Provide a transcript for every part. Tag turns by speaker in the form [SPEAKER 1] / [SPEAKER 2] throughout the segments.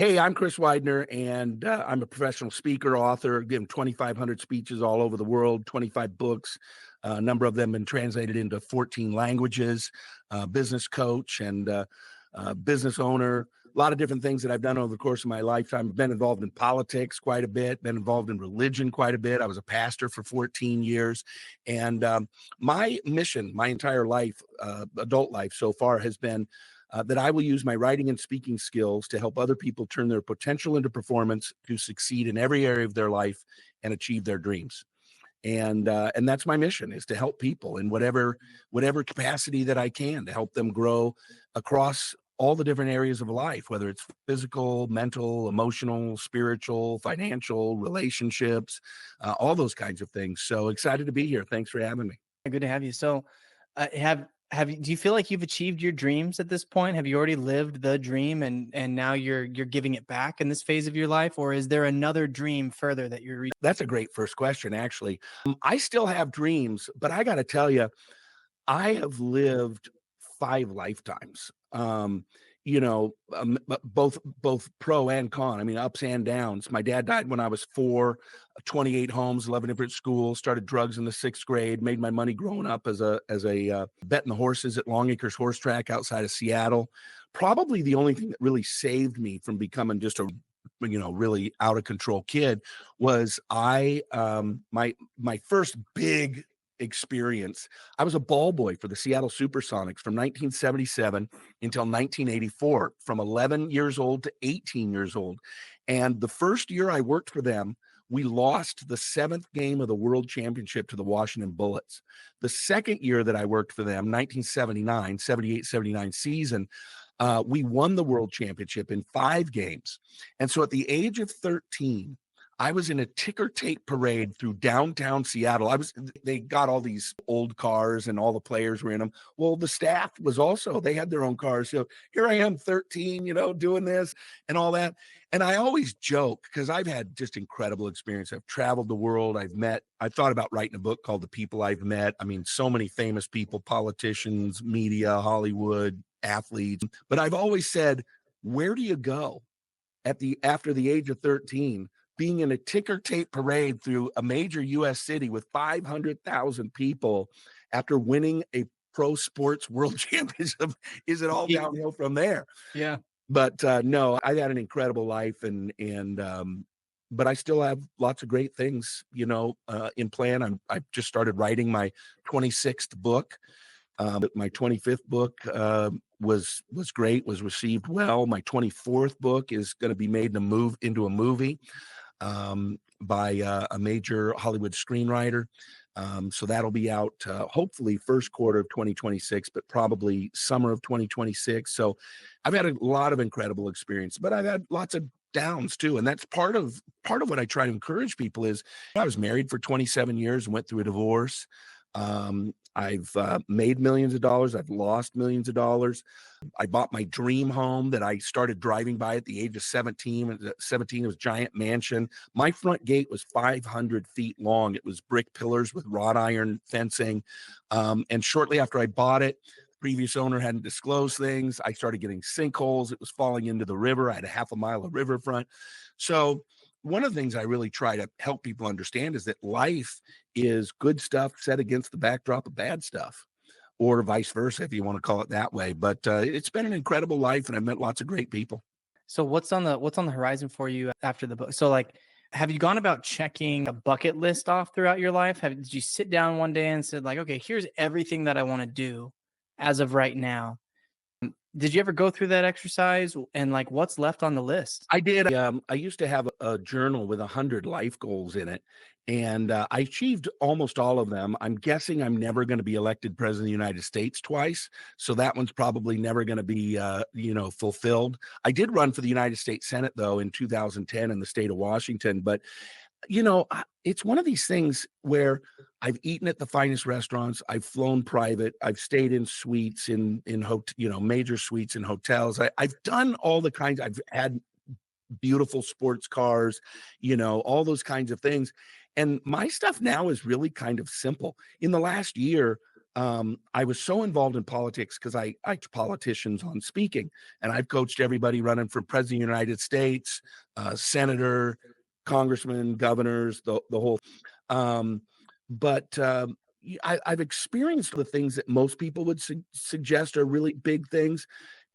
[SPEAKER 1] Hey, I'm Chris Widener, and I'm a professional speaker, author, given 2,500 speeches all over the world, 25 books. A number of them been translated into 14 languages, business coach and business owner. A lot of different things that I've done over the course of my lifetime. I've been involved in politics quite a bit, been involved in religion quite a bit. I was a pastor for 14 years. And my mission, my entire life, adult life so far, has been that I will use my writing and speaking skills to help other people turn their potential into performance to succeed in every area of their life and achieve their dreams. And that's my mission, is to help people in whatever capacity that I can, to help them grow across all the different areas of life, whether it's physical, mental, emotional, spiritual, financial, relationships, all those kinds of things. So excited to be here. Thanks for having me.
[SPEAKER 2] Good to have you. So, do you feel like you've achieved your dreams at this point? Have you already lived the dream and now you're giving it back in this phase of your life, or is there another dream further that you're reaching?
[SPEAKER 1] That's a great first question, actually. I still have dreams, but I got to tell you, I have lived 5 lifetimes. Both pro and con. I mean, ups and downs. My dad died when I was 4, 28 homes, 11 different schools, started drugs in the 6th grade, made my money growing up as a betting the horses at Long Acres Horse Track outside of Seattle. Probably the only thing that really saved me from becoming just a really out of control kid was my first big experience. I was a ball boy for the Seattle SuperSonics from 1977 until 1984, from 11 years old to 18 years old. And the first year I worked for them, we lost the 7th game of the World Championship to the Washington Bullets. The second year that I worked for them, 1979, 78-79 season, we won the World Championship in 5 games. And so at the age of 13, I was in a ticker tape parade through downtown Seattle. They got all these old cars and all the players were in them. Well, the staff was also, they had their own cars. So here I am, 13, doing this and all that. And I always joke, because I've had just incredible experience. I've traveled the world. I thought about writing a book called The People I've Met. I mean, so many famous people, politicians, media, Hollywood, athletes. But I've always said, where do you go after the age of 13? Being in a ticker tape parade through a major U.S. city with 500,000 people after winning a pro sports world championship, is it all downhill from there?
[SPEAKER 2] Yeah.
[SPEAKER 1] But no, I had an incredible life, but I still have lots of great things, in plan. I've just started writing my 26th book. My 25th book was great, was received well. My 24th book is going to be made into a movie by a major Hollywood screenwriter. So that'll be out hopefully first quarter of 2026, but probably summer of 2026. So I've had a lot of incredible experience, but I've had lots of downs too. And that's part of what I try to encourage people is, I was married for 27 years and went through a divorce. I've made millions of dollars. I've lost millions of dollars. I bought my dream home that I started driving by at the age of 17. At 17, it was a giant mansion. My front gate was 500 feet long. It was brick pillars with wrought iron fencing. And shortly after I bought it, the previous owner hadn't disclosed things. I started getting sinkholes. It was falling into the river. I had a half a mile of riverfront. So one of the things I really try to help people understand is that life is good stuff set against the backdrop of bad stuff, or vice versa, if you want to call it that way. But it's been an incredible life, and I've met lots of great people.
[SPEAKER 2] So what's on the horizon for you after the book? So like, have you gone about checking a bucket list off throughout your life? Did you sit down one day and said like, okay, here's everything that I want to do as of right now? Did you ever go through that exercise, and like, what's left on the list?
[SPEAKER 1] I did. I used to have a journal with 100 life goals in it, and I achieved almost all of them. I'm guessing I'm never going to be elected president of the United States twice, so that one's probably never going to be, fulfilled. I did run for the United States Senate, though, in 2010 in the state of Washington, but it's one of these things where I've eaten at the finest restaurants. I've flown private. I've stayed in suites in major suites in hotels. I've done all the kinds. I've had beautiful sports cars, all those kinds of things. And my stuff now is really kind of simple. In the last year, I was so involved in politics because I coach politicians on speaking, and I've coached everybody running for president of the United States, senator, congressman, governors, the whole. Um, but I've experienced the things that most people would suggest are really big things.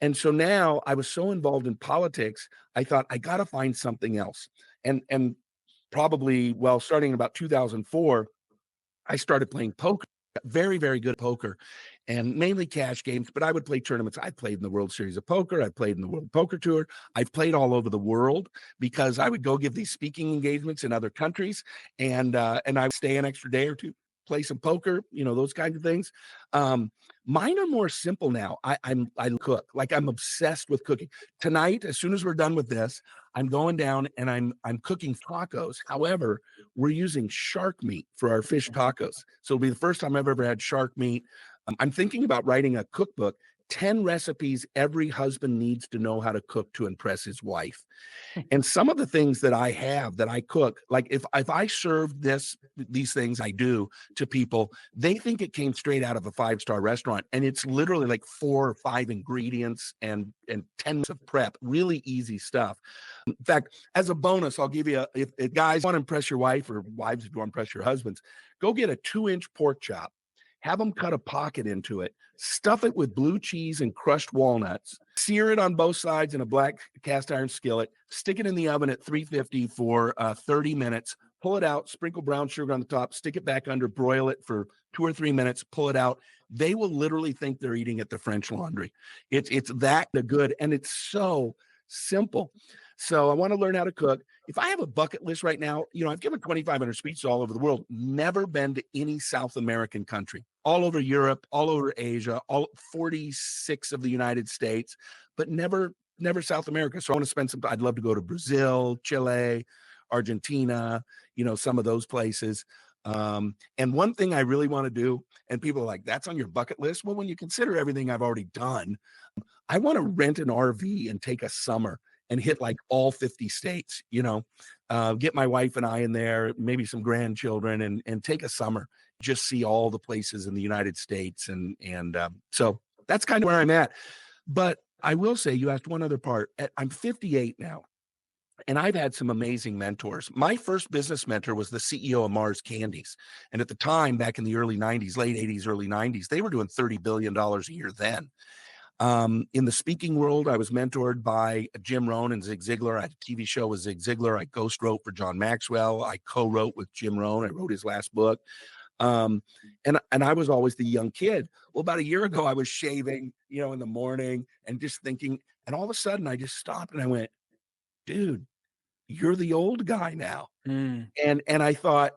[SPEAKER 1] And so now I was so involved in politics, I thought I got to find something else. And probably, well, starting in about 2004, I started playing poker. Very, very good at poker and mainly cash games, but I would play tournaments. I played in the World Series of Poker. I played in the World Poker Tour. I've played all over the world because I would go give these speaking engagements in other countries, and I would stay an extra day or two, play some poker, those kinds of things. Mine are more simple now. I cook. Like, I'm obsessed with cooking. Tonight, as soon as we're done with this, I'm going down and I'm cooking tacos. However, we're using shark meat for our fish tacos. So it'll be the first time I've ever had shark meat. I'm thinking about writing a cookbook, 10 recipes every husband needs to know how to cook to impress his wife. And some of the things that I have that I cook, like if I serve these things I do to people, they think it came straight out of a 5-star restaurant. And it's literally like 4 or 5 ingredients and 10 minutes of prep, really easy stuff. In fact, as a bonus, I'll give you if guys want to impress your wife, or wives if you want to impress your husbands, go get a 2-inch pork chop. Have them cut a pocket into it, stuff it with blue cheese and crushed walnuts, sear it on both sides in a black cast iron skillet, stick it in the oven at 350 for 30 minutes, pull it out, sprinkle brown sugar on the top, stick it back under, broil it for 2 or 3 minutes, pull it out. They will literally think they're eating at the French Laundry. It's that good, and it's so simple. So I want to learn how to cook. If I have a bucket list right now, I've given 2,500 speeches all over the world, never been to any South American country, all over Europe, all over Asia, all 46 of the United States, but never South America. So I want to spend I'd love to go to Brazil, Chile, Argentina, some of those places. And one thing I really want to do, and people are like, that's on your bucket list. Well, when you consider everything I've already done, I want to rent an RV and take a summer and hit like all 50 states, get my wife and I in there, maybe some grandchildren, and take a summer, just see all the places in the United States. And so that's kind of where I'm at. But I will say, you asked one other part. I'm 58 now, and I've had some amazing mentors. My first business mentor was the CEO of Mars Candies. And at the time, back in the early 90s, late 80s, early 90s, they were doing $30 billion a year then. In the speaking world, I was mentored by Jim Rohn and Zig Ziglar. I had a TV show with Zig Ziglar. I ghost wrote for John Maxwell. I co-wrote with Jim Rohn. I wrote his last book. And I was always the young kid. Well, about a year ago, I was shaving, in the morning and just thinking, and all of a sudden I just stopped and I went, dude, you're the old guy now. And I thought,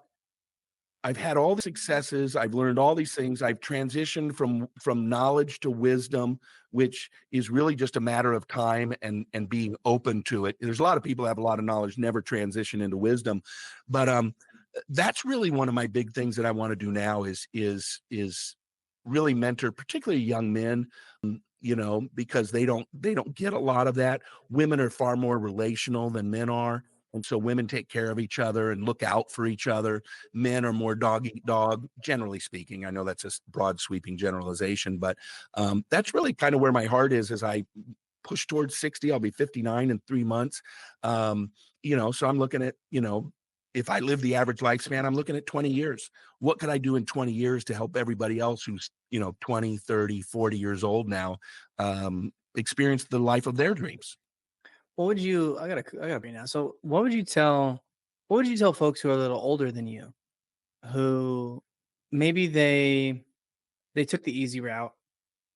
[SPEAKER 1] I've had all the successes. I've learned all these things. I've transitioned from knowledge to wisdom, which is really just a matter of time and being open to it. There's a lot of people who have a lot of knowledge, never transition into wisdom. But that's really one of my big things that I want to do now is really mentor, particularly young men, because they don't get a lot of that. Women are far more relational than men are. And so women take care of each other and look out for each other. Men are more dog eat dog, generally speaking. I know that's a broad sweeping generalization, but that's really kind of where my heart is as I push towards 60. I'll be 59 in 3 months. So I'm looking at, if I live the average lifespan, I'm looking at 20 years. What could I do in 20 years to help everybody else who's, 20, 30, 40 years old now, experience the life of their dreams?
[SPEAKER 2] What would you? I gotta be now. So, what would you tell folks who are a little older than you, who maybe they took the easy route,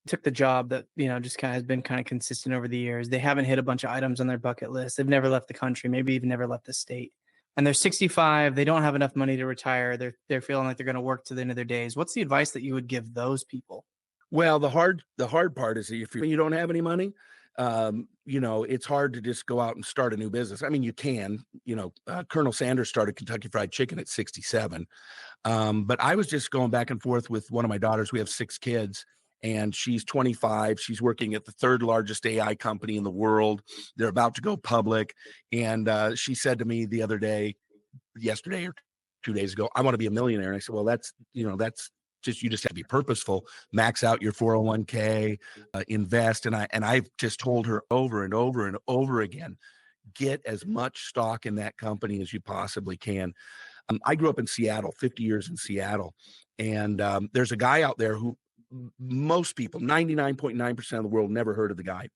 [SPEAKER 2] took the job that just kind of has been kind of consistent over the years. They haven't hit a bunch of items on their bucket list. They've never left the country, maybe even never left the state, and they're 65. They don't have enough money to retire. They're feeling like they're going to work to the end of their days. What's the advice that you would give those people?
[SPEAKER 1] Well, the hard part is if you don't have any money, it's hard to just go out and start a new business. I mean, you can, Colonel Sanders started Kentucky Fried Chicken at 67. But I was just going back and forth with one of my daughters. We have 6 kids, and she's 25. She's working at the 3rd largest AI company in the world. They're about to go public. And she said to me the other day, yesterday or 2 days ago, I want to be a millionaire. And I said, well, that's you just have to be purposeful, max out your 401k, invest. And I've just told her over and over and over again, get as much stock in that company as you possibly can. I grew up in Seattle, 50 years in Seattle. And there's a guy out there who most people, 99.9% of the world, never heard of the guy.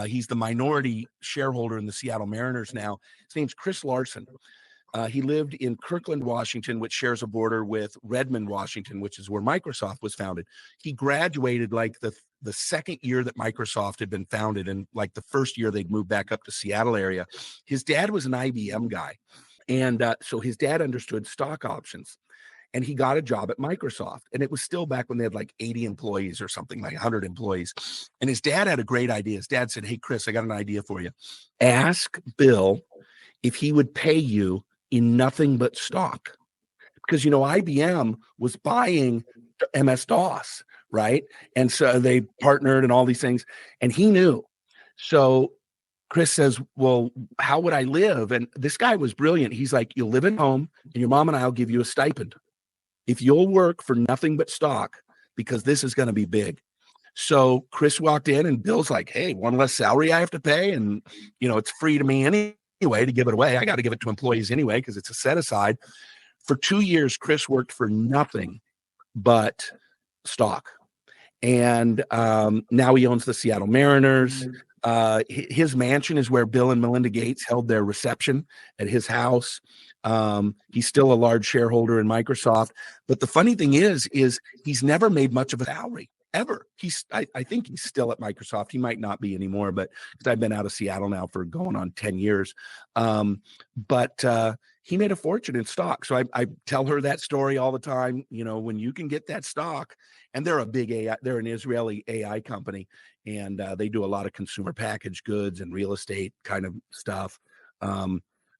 [SPEAKER 1] He's the minority shareholder in the Seattle Mariners now. His name's Chris Larson. He lived in Kirkland, Washington, which shares a border with Redmond, Washington, which is where Microsoft was founded. He graduated like the second year that Microsoft had been founded, and like the first year they'd moved back up to Seattle area. His dad was an IBM guy. And so his dad understood stock options, and he got a job at Microsoft. And it was still back when they had like 80 employees or something, like 100 employees. And his dad had a great idea. His dad said, "Hey, Chris, I got an idea for you. Ask Bill if he would pay you in nothing but stock." Because, IBM was buying MS-DOS, right? And so they partnered and all these things, and he knew. So Chris says, "Well, how would I live?" And this guy was brilliant. He's like, "You'll live at home, and your mom and I will give you a stipend if you'll work for nothing but stock, because this is going to be big." So Chris walked in, and Bill's like, "Hey, one less salary I have to pay, and it's free to me anyway to give it away. I got to give it to employees anyway because it's a set aside." For 2 years, Chris worked for nothing but stock. And now he owns the Seattle Mariners. His mansion is where Bill and Melinda Gates held their reception at his house. He's still a large shareholder in Microsoft. But the funny thing is he's never made much of a salary ever. I think he's still at Microsoft. He might not be anymore, but because I've been out of Seattle now for going on 10 years. But he made a fortune in stock. So I tell her that story all the time. When you can get that stock, and they're a big AI, they're an Israeli AI company, and they do a lot of consumer packaged goods and real estate kind of stuff.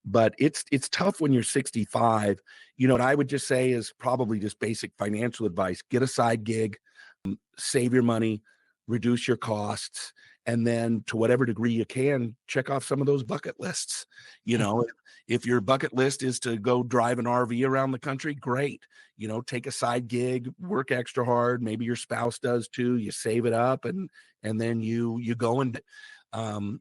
[SPEAKER 1] But it's tough when you're 65. What I would just say is probably just basic financial advice: get a side gig, save your money, reduce your costs, and then to whatever degree you can, check off some of those bucket lists. If your bucket list is to go drive an RV around the country, great. Take a side gig, work extra hard. Maybe your spouse does too. You save it up, and then you go, and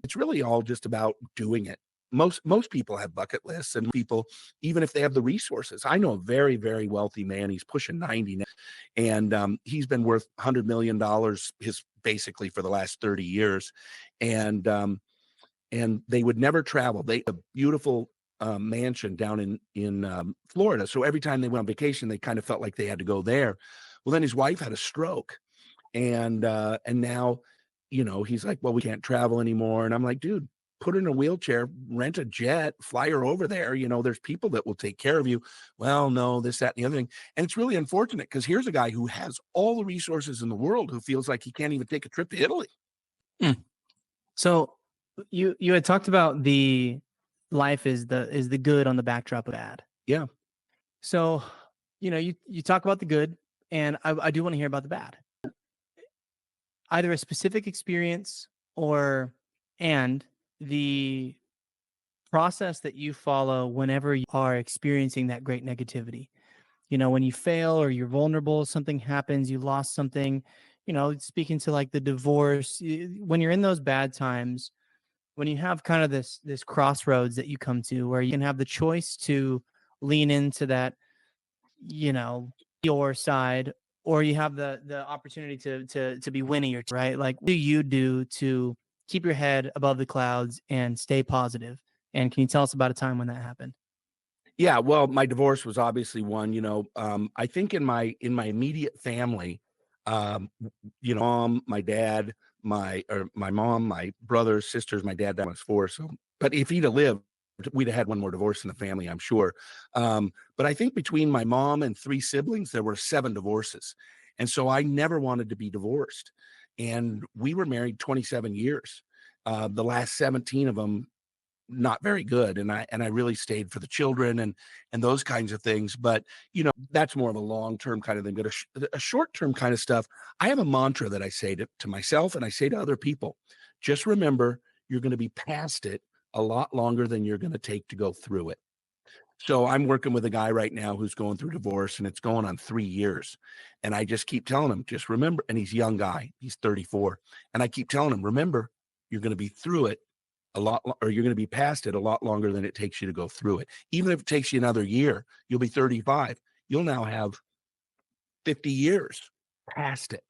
[SPEAKER 1] it's really all just about doing it. Most people have bucket lists, and people, even if they have the resources. I know a very, very wealthy man. He's pushing 90 now, and he's been worth $100 million basically for the last 30 years. And they would never travel. They a beautiful mansion down in Florida. So every time they went on vacation, they kind of felt like they had to go there. Well, then his wife had a stroke, and now, he's like, "Well, we can't travel anymore." And I'm like, "Dude, put her in a wheelchair, rent a jet, fly her over there. There's people that will take care of you." "Well, no, this, that, and the other thing." And it's really unfortunate, because here's a guy who has all the resources in the world who feels like he can't even take a trip to Italy.
[SPEAKER 2] So you had talked about the life is the good on the backdrop of bad.
[SPEAKER 1] Yeah.
[SPEAKER 2] So, you talk about the good, and I do want to hear about the bad. Either a specific experience and the process that you follow whenever you are experiencing that great negativity. When you fail or you're vulnerable, something happens, you lost something, speaking to like the divorce, when you're in those bad times, when you have kind of this crossroads that you come to where you can have the choice to lean into that, your side, or you have the opportunity to be winning your, right? Like, what do you do to keep your head above the clouds and stay positive? And can you tell us about a time when that happened?
[SPEAKER 1] Yeah, well, my divorce was obviously one. I think in my immediate family, mom, my dad, my mom, my brothers, sisters, my dad, that was 4. So, but if he'd have lived, we'd have had one more divorce in the family, I'm sure. But I think between my mom and 3 siblings, there were 7 divorces. And so I never wanted to be divorced. And we were married 27 years. The last 17 of them, not very good. And I really stayed for the children and those kinds of things. But, that's more of a long-term kind of thing. But a short-term kind of stuff, I have a mantra that I say to myself, and I say to other people: just remember, you're going to be past it a lot longer than you're going to take to go through it. So I'm working with a guy right now who's going through divorce, and it's going on 3 years. And I just keep telling him, just remember, and he's a young guy, he's 34. And I keep telling him, remember, you're going to be through it a lot, or you're going to be past it a lot longer than it takes you to go through it. Even if it takes you another year, you'll be 35. You'll now have 50 years past it.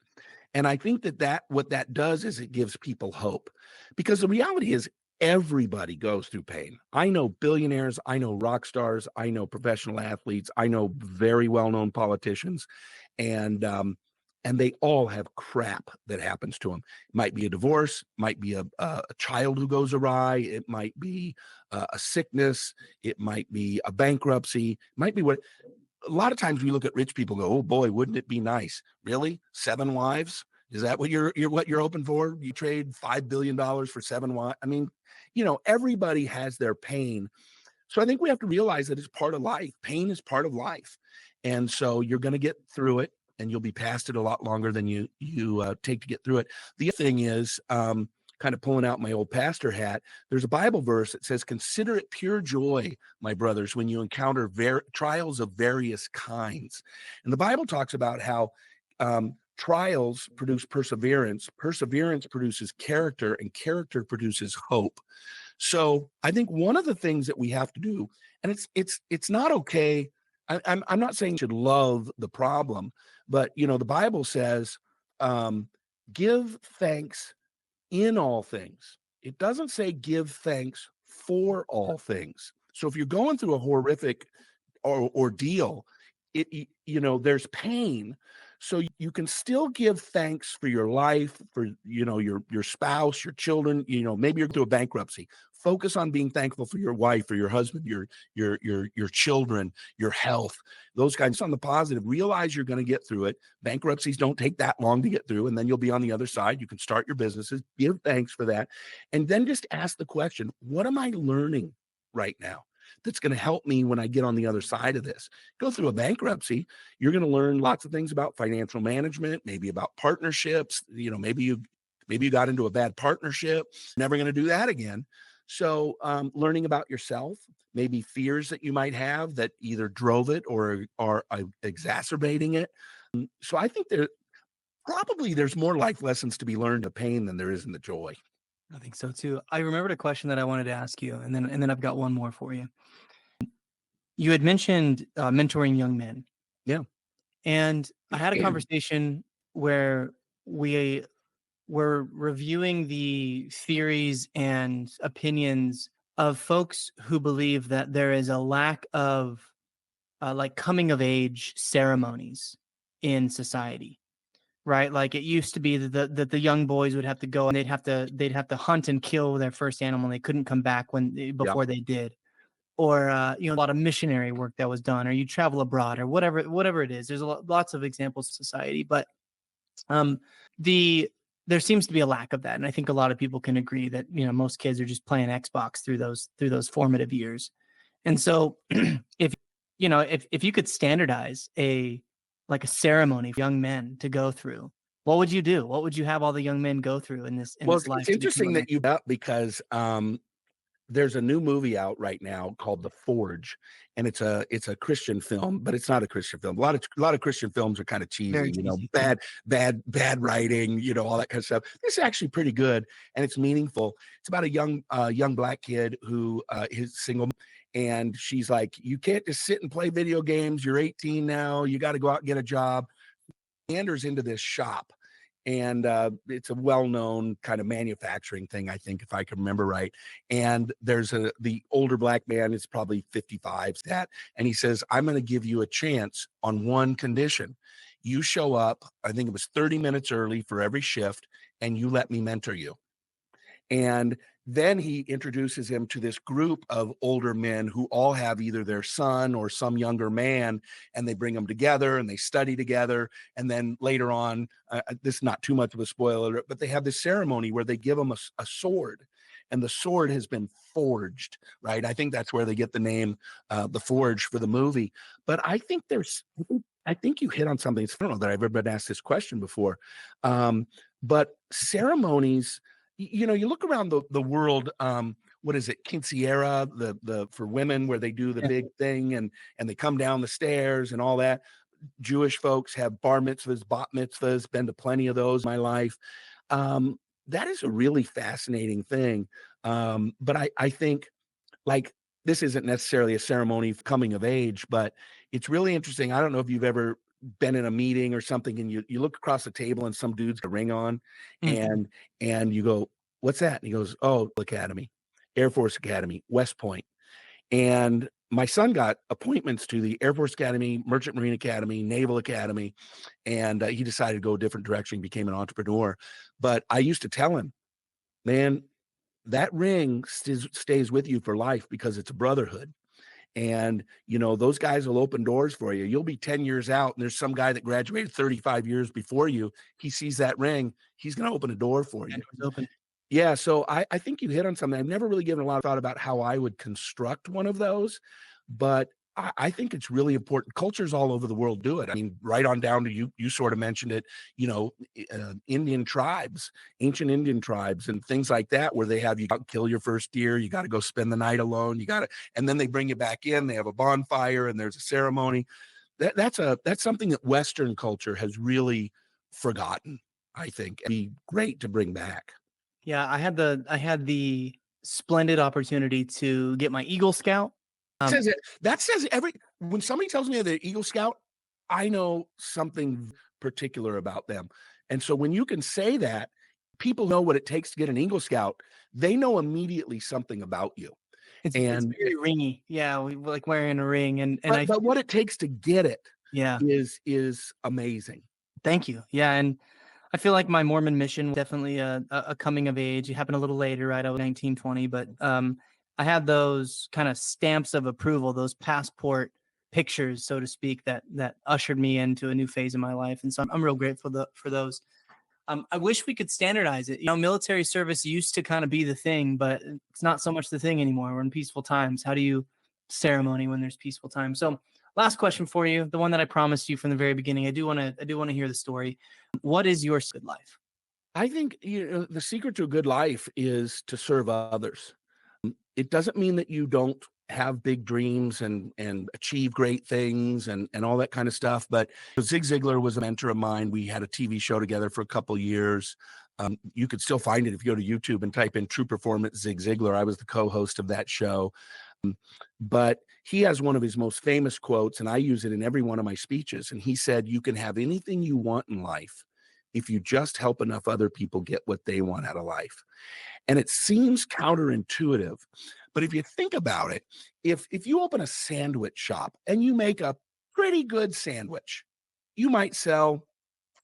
[SPEAKER 1] And I think that what that does is it gives people hope, because the reality is everybody goes through pain. I know billionaires, I know rock stars, I know professional athletes, I know very well-known politicians, and they all have crap that happens to them. It might be a divorce, might be a child who goes awry, it might be a sickness, it might be a bankruptcy, it might be what. A lot of times we look at rich people and go, oh boy, wouldn't it be nice? Really? 7 wives? Is that what you're hoping for? You trade $5 billion for 7 wives? I mean, everybody has their pain. So I think we have to realize that it's part of life. Pain is part of life. And so you're going to get through it, and you'll be past it a lot longer than you take to get through it. The other thing is, kind of pulling out my old pastor hat, there's a Bible verse that says, consider it pure joy, my brothers, when you encounter trials of various kinds. And the Bible talks about how trials produce perseverance, perseverance produces character, and character produces hope. So I think one of the things that we have to do, and it's not okay. I'm not saying you should love the problem, but the Bible says, give thanks in all things. It doesn't say give thanks for all things. So if you're going through a horrific ordeal, there's pain. So you can still give thanks for your life, for your spouse, your children. Maybe you're through a bankruptcy. Focus on being thankful for your wife or your husband, your children, your health, those kinds. On the positive, realize you're going to get through it. Bankruptcies don't take that long to get through, and then you'll be on the other side. You can start your businesses, give thanks for that, and then just ask the question, what am I learning right now that's going to help me when I get on the other side of this? Go through a bankruptcy, you're going to learn lots of things about financial management, maybe about partnerships. Maybe you got into a bad partnership, never going to do that again. So learning about yourself, maybe fears that you might have that either drove it or are exacerbating it. So I think there's more life lessons to be learned in pain than there is in the joy.
[SPEAKER 2] I think so too. I remembered a question that I wanted to ask you, and then I've got one more for you. You had mentioned mentoring young men.
[SPEAKER 1] Yeah.
[SPEAKER 2] And I had a conversation where we were reviewing the theories and opinions of folks who believe that there is a lack of like coming of age ceremonies in society, right? Like it used to be that the young boys would have to go and they'd have to hunt and kill their first animal, and they couldn't come back before they did. Or a lot of missionary work that was done, or you travel abroad, or whatever it is. There's lots of examples in society, but there seems to be a lack of that, and I think a lot of people can agree that most kids are just playing Xbox through those formative years. And so, if you could standardize a ceremony for young men to go through, what would you do? What would you have all the young men go through in this life?
[SPEAKER 1] It's interesting that you up because there's a new movie out right now called The Forge, and it's a Christian film, but it's not a Christian film. A lot of Christian films are kind of cheesy, bad writing, all that kind of stuff. This is actually pretty good, and it's meaningful. It's about a young black kid who is single, and she's like, you can't just sit and play video games. You're 18 now. You got to go out and get a job. Anders into this shop. And it's a well-known kind of manufacturing thing, I think, if I can remember right. And there's the older black man is probably 55, and he says, I'm going to give you a chance on one condition. You show up, I think it was 30 minutes early for every shift, and you let me mentor you. And then he introduces him to this group of older men who all have either their son or some younger man, and they bring them together and they study together. And then later on, this is not too much of a spoiler, but they have this ceremony where they give them a sword, and the sword has been forged, right? I think that's where they get the name, The Forge, for the movie. But I think I think you hit on something. I don't know that I've ever been asked this question before, but ceremonies, you look around the world, what is it, quinceañera, the for women where they do the
[SPEAKER 2] Yeah.
[SPEAKER 1] big thing and they come down the stairs and all that. Jewish folks have bar mitzvahs, bat mitzvahs, been to plenty of those in my life. That is a really fascinating thing. But I think like this isn't necessarily a ceremony of coming of age, but it's really interesting. I don't know if you've ever been in a meeting or something and you look across the table and some dude's got a ring on
[SPEAKER 2] Mm.
[SPEAKER 1] and you go, "What's that?" And he goes, "Oh, Academy, Air Force Academy, West Point." And my son got appointments to the Air Force Academy, Merchant Marine Academy, Naval Academy, and he decided to go a different direction, became an entrepreneur. But I used to tell him, man, that ring stays with you for life because it's a brotherhood. And, those guys will open doors for you. You'll be 10 years out, and there's some guy that graduated 35 years before you. He sees that ring, he's going to open a door for
[SPEAKER 2] Yeah,
[SPEAKER 1] you.
[SPEAKER 2] doors open.
[SPEAKER 1] Yeah, so I think you hit on something. I've never really given a lot of thought about how I would construct one of those, but I think it's really important. Cultures all over the world do it. I mean, right on down to you sort of mentioned it, Indian tribes, ancient Indian tribes and things like that, where they have you got kill your first deer, you got to go spend the night alone, and then they bring you back in, they have a bonfire and there's a ceremony. That's something that Western culture has really forgotten, I think. It'd be great to bring back.
[SPEAKER 2] Yeah, I had the splendid opportunity to get my Eagle Scout.
[SPEAKER 1] Says it that says every when somebody tells me they're Eagle Scout, I know something particular about them. And so when you can say that, people know what it takes to get an Eagle Scout, they know immediately something about you.
[SPEAKER 2] It's
[SPEAKER 1] And
[SPEAKER 2] very ringy. Yeah, we like wearing a ring and I
[SPEAKER 1] but what it takes to get it
[SPEAKER 2] yeah.
[SPEAKER 1] is amazing.
[SPEAKER 2] Thank you. Yeah, and I feel like my Mormon mission was definitely a coming of age. It happened a little later, right? I was 19, 20, but I had those kind of stamps of approval, those passport pictures, so to speak, that ushered me into a new phase of my life. And so I'm real grateful for those. I wish we could standardize it. Military service used to kind of be the thing, but it's not so much the thing anymore. We're in peaceful times. How do you ceremony when there's peaceful times? So, last question for you, the one that I promised you from the very beginning. I do want to hear the story. What is your good life?
[SPEAKER 1] I think the secret to a good life is to serve others. It doesn't mean that you don't have big dreams and achieve great things and all that kind of stuff. But Zig Ziglar was a mentor of mine. We had a TV show together for a couple of years. You could still find it if you go to YouTube and type in True Performance Zig Ziglar. I was the co-host of that show. But he has one of his most famous quotes, and I use it in every one of my speeches. And he said, "You can have anything you want in life if you just help enough other people get what they want out of life." And it seems counterintuitive, but if you think about it, if you open a sandwich shop and you make a pretty good sandwich, you might sell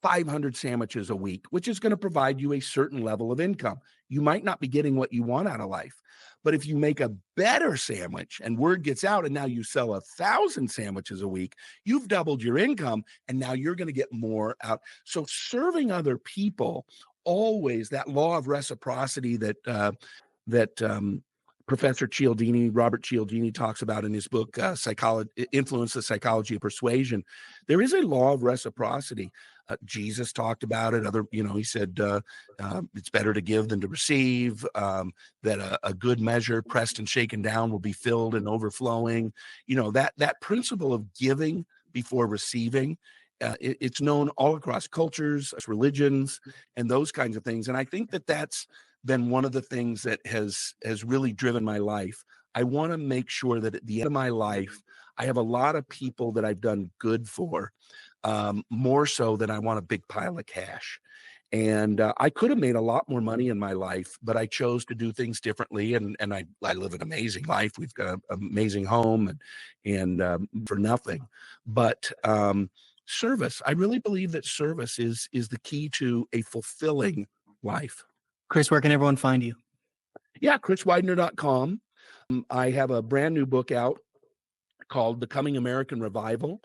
[SPEAKER 1] 500 sandwiches a week, which is going to provide you a certain level of income. You might not be getting what you want out of life. But if you make a better sandwich and word gets out and now you sell 1,000 sandwiches a week, you've doubled your income and now you're going to get more out. So serving other people, always that law of reciprocity that Professor Cialdini, Robert Cialdini, talks about in his book, Influence the Psychology of Persuasion. There is a law of reciprocity. Jesus talked about it. He said it's better to give than to receive, that a good measure pressed and shaken down will be filled and overflowing. That principle of giving before receiving, it's known all across cultures, religions, and those kinds of things. And I think that that's been one of the things that has really driven my life. I want to make sure that at the end of my life, I have a lot of people that I've done good for, more so than I want a big pile of cash. And I could have made a lot more money in my life, but I chose to do things differently. And I live an amazing life. We've got an amazing home and for nothing. But service, I really believe that service is the key to a fulfilling life.
[SPEAKER 2] Chris, where can everyone find you?
[SPEAKER 1] Yeah, chriswidener.com. I have a brand new book out called Becoming American Revival,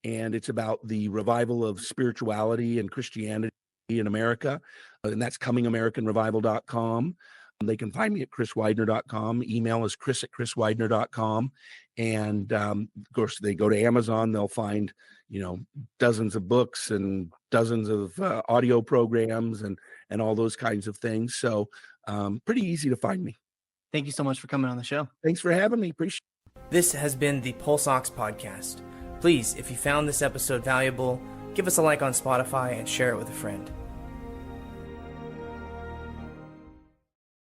[SPEAKER 1] and it's about the revival of spirituality and Christianity in America, and that's comingamericanrevival.com. They can find me at chriswidener.com. Email is chris@chriswidener.com. And of course, they go to Amazon, they'll find, dozens of books and dozens of audio programs and all those kinds of things. So pretty easy to find me.
[SPEAKER 2] Thank you so much for coming on the show.
[SPEAKER 1] Thanks for having me. Appreciate it.
[SPEAKER 2] This has been the PulseOx podcast. Please, if you found this episode valuable, give us a like on Spotify and share it with a friend.